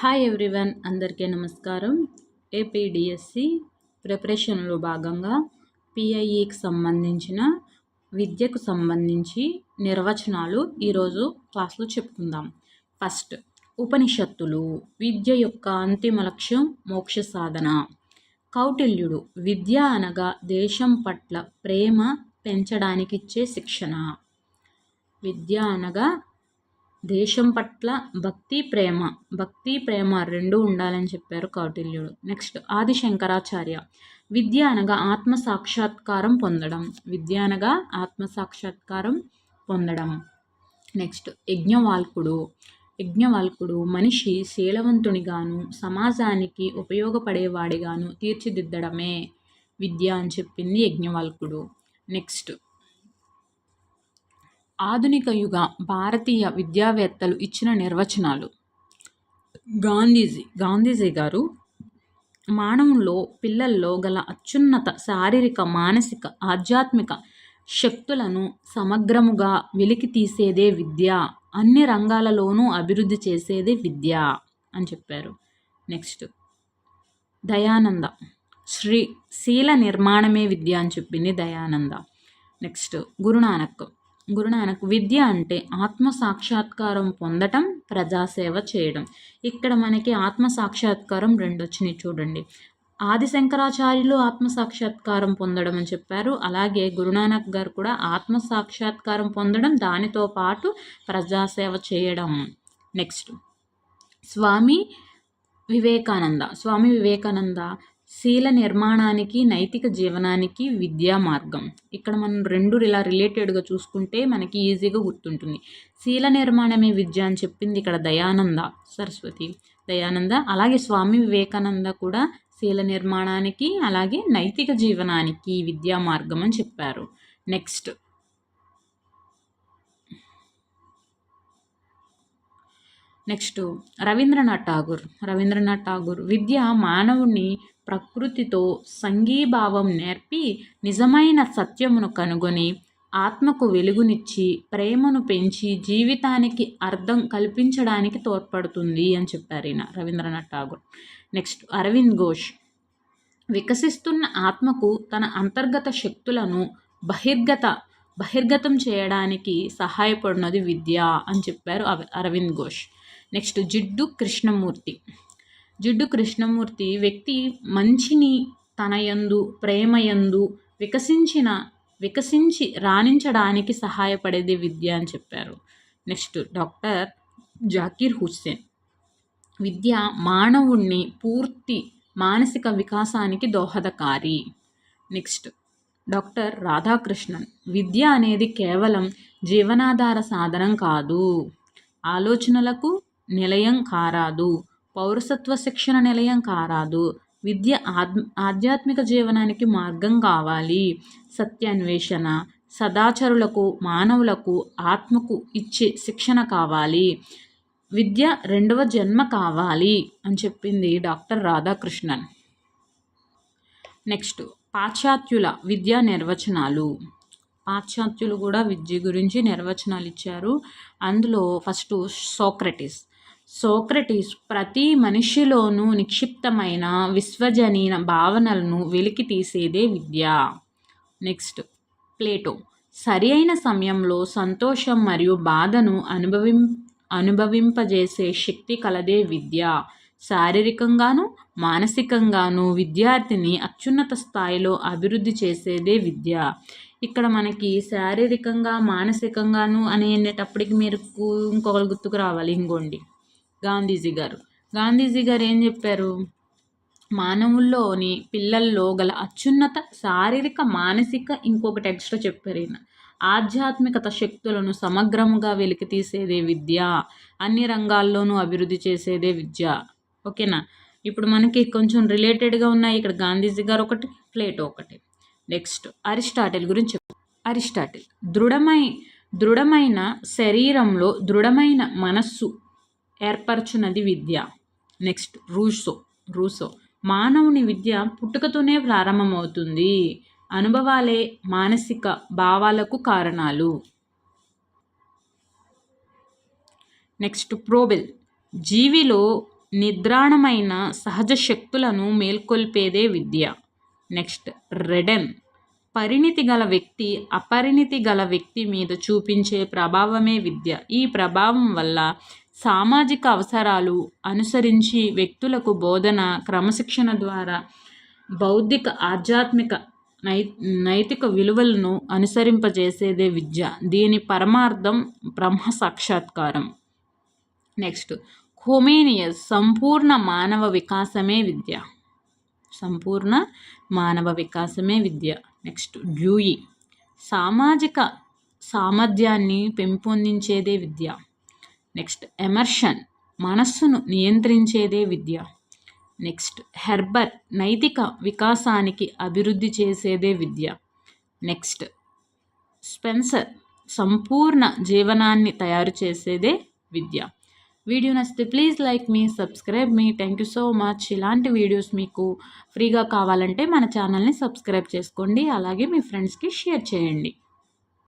Hi everyone, అందరికీ నమస్కారం. APDSC ప్రిపరేషన్లో భాగంగా పిఐఈకి సంబంధించిన విద్యకు సంబంధించి నిర్వచనాలు ఈరోజు క్లాస్లో చెప్పుకుందాం. ఫస్ట్, ఉపనిషత్తులు విద్య యొక్క అంతిమ లక్ష్యం మోక్ష సాధన. కౌటిల్యుడు విద్య అనగా దేశం పట్ల ప్రేమ పెంచడానికిచ్చే శిక్షణ. విద్య అనగా దేశం పట్ల భక్తి ప్రేమ రెండు ఉండాలని చెప్పారు కౌటిల్యుడు. నెక్స్ట్, ఆది శంకరాచార్య విద్య అనగా ఆత్మ సాక్షాత్కారం పొందడం. నెక్స్ట్, యజ్ఞవాల్కుడు మనిషి శీలవంతునిగాను సమాజానికి ఉపయోగపడేవాడిగాను తీర్చిదిద్దడమే విద్య అని చెప్పింది యజ్ఞవాల్కుడు. నెక్స్ట్, ఆధునిక యుగ భారతీయ విద్యావేత్తలు ఇచ్చిన నిర్వచనాలు. గాంధీజీ గారు పిల్లల్లో గల అత్యున్నత శారీరక, మానసిక, ఆధ్యాత్మిక శక్తులను సమగ్రముగా వెలికి తీసేదే విద్య, అన్ని రంగాలలోనూ అభివృద్ధి చేసేదే విద్య అని చెప్పారు. నెక్స్ట్, దయానంద శీల నిర్మాణమే విద్య అని చెప్పింది దయానంద. నెక్స్ట్, గురునానక్ విద్య అంటే ఆత్మ సాక్షాత్కారం పొందటం, ప్రజాసేవ చేయడం. ఇక్కడ మనకి ఆత్మ సాక్షాత్కారం రెండు వచ్చినాయి చూడండి. ఆది శంకరాచార్యులు ఆత్మ సాక్షాత్కారం పొందడం అని చెప్పారు. అలాగే గురునానక్ గారు కూడా ఆత్మ సాక్షాత్కారం పొందడం, దానితో పాటు ప్రజాసేవ చేయడం. నెక్స్ట్, స్వామి వివేకానంద శీల నిర్మాణానికి, నైతిక జీవనానికి విద్యా మార్గం. ఇక్కడ మనం రెండు ఇలా రిలేటెడ్గా చూసుకుంటే మనకి ఈజీగా గుర్తుంటుంది. శీల నిర్మాణమే విద్య అని చెప్పింది ఇక్కడ దయానంద. అలాగే స్వామి వివేకానంద కూడా శీల నిర్మాణానికి, అలాగే నైతిక జీవనానికి విద్యా మార్గం అని చెప్పారు. నెక్స్ట్, రవీంద్రనాథ్ ఠాగూర్ విద్య మానవుని ప్రకృతితో సంఘీభావం నేర్పి, నిజమైన సత్యమును కనుగొని, ఆత్మకు వెలుగునిచ్చి, ప్రేమను పెంచి, జీవితానికి అర్థం కల్పించడానికి తోడ్పడుతుంది అని చెప్పారు ఈయన రవీంద్రనాథ్ ఠాగూర్. నెక్స్ట్, అరవింద్ ఘోష్ వికసిస్తున్న ఆత్మకు తన అంతర్గత శక్తులను బహిర్గతం చేయడానికి సహాయపడినది విద్య అని చెప్పారు అరవింద్ ఘోష్. నెక్స్ట్, జిడ్డు కృష్ణమూర్తి వ్యక్తి మంచిని తనయందు, ప్రేమయందు వికసించి రాణించడానికి సహాయపడేది విద్య అని చెప్పారు. నెక్స్ట్, డాక్టర్ జాకీర్ హుస్సేన్ విద్య మానవుణ్ణి పూర్తి మానసిక వికాసానికి దోహదకారి. నెక్స్ట్, డాక్టర్ రాధాకృష్ణన్ విద్య అనేది కేవలం జీవనాధార సాధనం కాదు, ఆలోచనలకు నిలయం కారాదు, పౌరసత్వ శిక్షణ నిలయం కారాదు. విద్య ఆధ్యాత్మిక జీవనానికి మార్గం కావాలి, సత్యాన్వేషణ, సదాచరులకు, మానవులకు, ఆత్మకు ఇచ్చే శిక్షణ కావాలి, విద్య రెండవ జన్మ కావాలి అని చెప్పింది డాక్టర్ రాధాకృష్ణన్. నెక్స్ట్, పాశ్చాత్యుల విద్యా నిర్వచనాలు. పాశ్చాత్యులు కూడా విద్య గురించి నిర్వచనాలు ఇచ్చారు. అందులో ఫస్ట్ సోక్రటీస్ ప్రతి మనిషిలోనూ నిక్షిప్తమైన విశ్వజనీన భావనలను వెలికి తీసేదే విద్య. నెక్స్ట్, ప్లేటో సరి అయిన సమయంలో సంతోషం మరియు బాధను అనుభవింపజేసే శక్తి కలదే విద్య. శారీరకంగాను మానసికంగాను విద్యార్థిని అత్యున్నత స్థాయిలో అభివృద్ధి చేసేదే విద్య. ఇక్కడ మనకి శారీరకంగా మానసికంగాను అనేటప్పటికి మీరు ఇంకొకరు గుర్తుకు రావాలి. ఇంకోండి, గాంధీజీ గారు ఏం చెప్పారు? మానవుల్లోని పిల్లల్లో గల అత్యున్నత శారీరక, మానసిక, ఇంకొకటి ఎక్స్ట్రా చెప్పారు ఈయన, ఆధ్యాత్మికత శక్తులను సమగ్రముగా వెలికి తీసేదే విద్య, అన్ని రంగాల్లోనూ అభివృద్ధి చేసేదే విద్య. ఓకేనా? ఇప్పుడు మనకి కొంచెం రిలేటెడ్గా ఉన్నాయి ఇక్కడ గాంధీజీ గారు ఒకటి, ప్లేటో ఒకటి. నెక్స్ట్, అరిస్టాటిల్ గురించి అరిస్టాటిల్ దృఢమైన శరీరంలో దృఢమైన మనస్సు ఏర్పరచున్నది విద్య. నెక్స్ట్, రూసో మానవుని విద్య పుట్టుకతోనే ప్రారంభమవుతుంది, అనుభవాలే మానసిక భావాలకు కారణాలు. నెక్స్ట్, ప్రోబెల్ జీవిలో నిద్రాణమైన సహజ శక్తులను మేల్కొల్పేదే విద్య. నెక్స్ట్ రెడెన్, పరిణితి గల వ్యక్తి అపరిణితి గల వ్యక్తి మీద చూపించే ప్రభావమే విద్య. ఈ ప్రభావం వల్ల సామాజిక అవసరాలు అనుసరించి వ్యక్తులకు బోధన, క్రమశిక్షణ ద్వారా బౌద్ధిక, ఆధ్యాత్మిక, నైతిక విలువలను అనుసరింపజేసేదే విద్య. దీని పరమార్థం బ్రహ్మ సాక్షాత్కారం. నెక్స్ట్ హోమేనియస్, సంపూర్ణ మానవ వికాసమే విద్య. సంపూర్ణ మానవ వికాసమే విద్య. నెక్స్ట్ డ్యూయి, సామాజిక సామర్థ్యాన్ని పెంపొందించేదే విద్య. నెక్స్ట్ ఎమర్షన్, మనస్సును నియంత్రించేదే విద్య. నెక్స్ట్ హెర్బర్ట్, నైతిక వికాసానికి అభివృద్ధి చేసేదే విద్య. నెక్స్ట్ స్పెన్సర్, సంపూర్ణ జీవనాన్ని తయారు చేసేదే విద్య. వీడియో నచ్చితే please like me, subscribe me. Thank you so much. ఇలాంటి వీడియోస్ మీకు ఫ్రీగా కావాలంటే మన ఛానల్ని సబ్స్క్రైబ్ చేసుకోండి, అలాగే మీ ఫ్రెండ్స్కి షేర్ చేయండి.